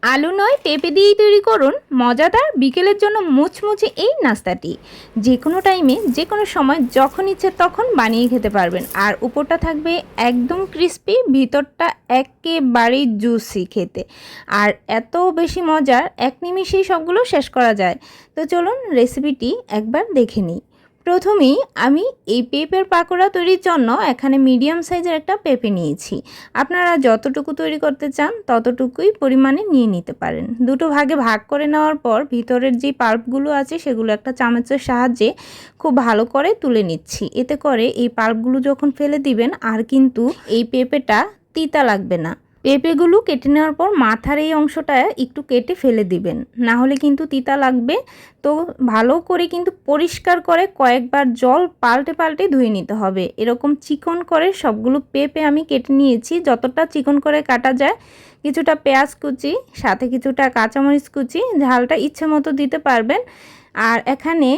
আলু নয় পেঁপে দিয়েই তৈরি করুন মজাদার বিকেলের জন্য মুচমুচে এই নাস্তাটি। যে কোনো টাইমে যে কোনো সময় যখন ইচ্ছে তখন বানিয়ে খেতে পারবেন। আর উপরটা থাকবে একদম ক্রিস্পি, ভিতরটা একেবারেই জুসি খেতে। আর এত বেশি মজার, এক নিমিষেই সবগুলো শেষ করা যায়। তো চলুন রেসিপিটি একবার দেখে নিই। প্রথমেই আমি এই পেঁপের পাকোড়া তৈরির জন্য এখানে মিডিয়াম সাইজের একটা পেঁপে নিয়েছি। আপনারা যতটুকু তৈরি করতে চান ততটুকুই পরিমাণে নিয়ে নিতে পারেন। দুটো ভাগে ভাগ করে নেওয়ার পর ভিতরের যে পাল্পগুলো আছে সেগুলো একটা চামচের সাহায্যে খুব ভালো করে তুলে নিচ্ছি। এতে করে এই পাল্পগুলো যখন ফেলে দিবেন আর কিন্তু এই পেঁপেটা তিতা লাগবে না। পেঁপেগুলো কেটে নেওয়ার পর মাথার এই অংশটা একটু কেটে ফেলে দিবেন, না হলে কিন্তু তিতা লাগবে। তো ভালো করে কিন্তু পরিষ্কার করে কয়েকবার জল পাল্টে পাল্টে ধুয়ে নিতে হবে। এরকম চিকন করে সবগুলো পেঁপে আমি কেটে নিয়েছি, যতটা চিকন করে কাটা যায়। কিছুটা পেঁয়াজ কুচি, সাথে কিছুটা কাঁচামরিচ কুচি, ঝালটা ইচ্ছে মতো দিতে পারবেন। আর এখানে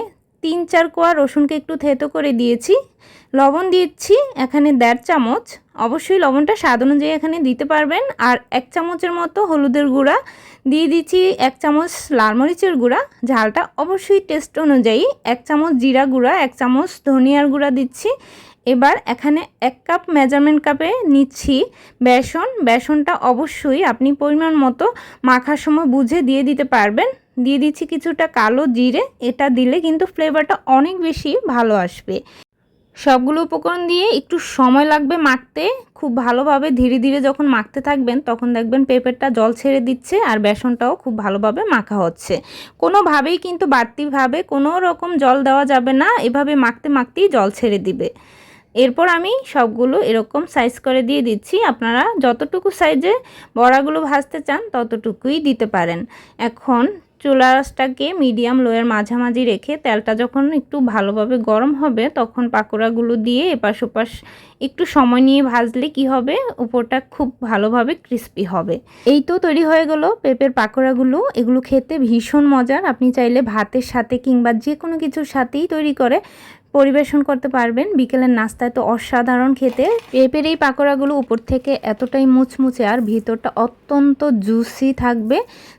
3-4 কোয়া রসুনকে একটু থেতো করে দিয়েছি। লবণ দিচ্ছি এখানে 1.5 চামচ, অবশ্যই লবণটা স্বাদ অনুযায়ী এখানে দিতে পারবেন। আর 1 চামচের মতো হলুদের গুঁড়া দিয়ে দিচ্ছি, 1 চামচ লাল মরিচের গুঁড়া, ঝালটা অবশ্যই টেস্ট অনুযায়ী। 1 চামচ জিরা গুঁড়া, 1 চামচ ধনিয়ার গুঁড়া দিচ্ছি। এবার এখানে 1 কাপ মেজারমেন্ট কাপে নিচ্ছি বেসন। বেসনটা অবশ্যই আপনি পরিমাণ মতো মাখার সময় বুঝে দিয়ে দিতে পারবেন। দিয়ে দিচ্ছি কিছুটা কালো জিরে, এটা দিলে কিন্তু ফ্লেভারটা অনেক বেশি ভালো আসবে। সবগুলো উপকরণ দিয়ে একটু সময় লাগবে মাখতে। খুব ভালোভাবে ধীরে ধীরে যখন মাখতে থাকবেন তখন দেখবেন পেঁপেটা জল ছেড়ে দিচ্ছে আর বেসনটাও খুব ভালোভাবে মাখা হচ্ছে। কোনোভাবেই কিন্তু বাড়তিভাবে কোনো রকম জল দেওয়া যাবে না, এভাবে মাখতে মাখতেই জল ছেড়ে দিবে। এরপর আমি সবগুলো এরকম সাইজ করে দিয়ে দিচ্ছি। আপনারা যতটুকু সাইজে বড়াগুলো ভাজতে চান ততটুকুই দিতে পারেন। এখন চুলা আঁচটাকে মিডিয়াম লোয়ের মাঝামাঝি রেখে তেলটা যখন একটু ভালোভাবে গরম হবে তখন পাকোড়াগুলো দিয়ে এপাশ ওপাশ একটু সময় নিয়ে ভাজলে কি হবে, উপরটা খুব ভালোভাবে ক্রিস্পি হবে। এই তো তৈরি হয়ে গেল পেঁপের পাকোড়াগুলো। এগুলো খেতে ভীষণ মজার। আপনি চাইলে ভাতের সাথে কিংবা যে কোনো কিছুর সাথেই তৈরি করে পরিবেশন করতে পারবেন। বিকেলের নাস্তায় তো অসাধারণ খেতে। পেঁপের এই পাকোড়াগুলো উপর থেকে এতটাই মুচমুচে আর ভিতরটা অত্যন্ত জুসি থাকবে।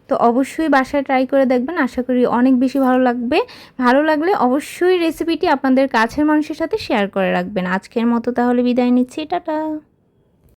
তো অবশ্যই বাসায় ট্রাই করে দেখবেন, আশা করি অনেক বেশি ভালো লাগবে। ভালো লাগলে অবশ্যই রেসিপিটি আপনাদের কাছের মানুষের সাথে শেয়ার করে রাখবেন। আজকের মতো তাহলে বিদায় নিচ্ছি, টাটা।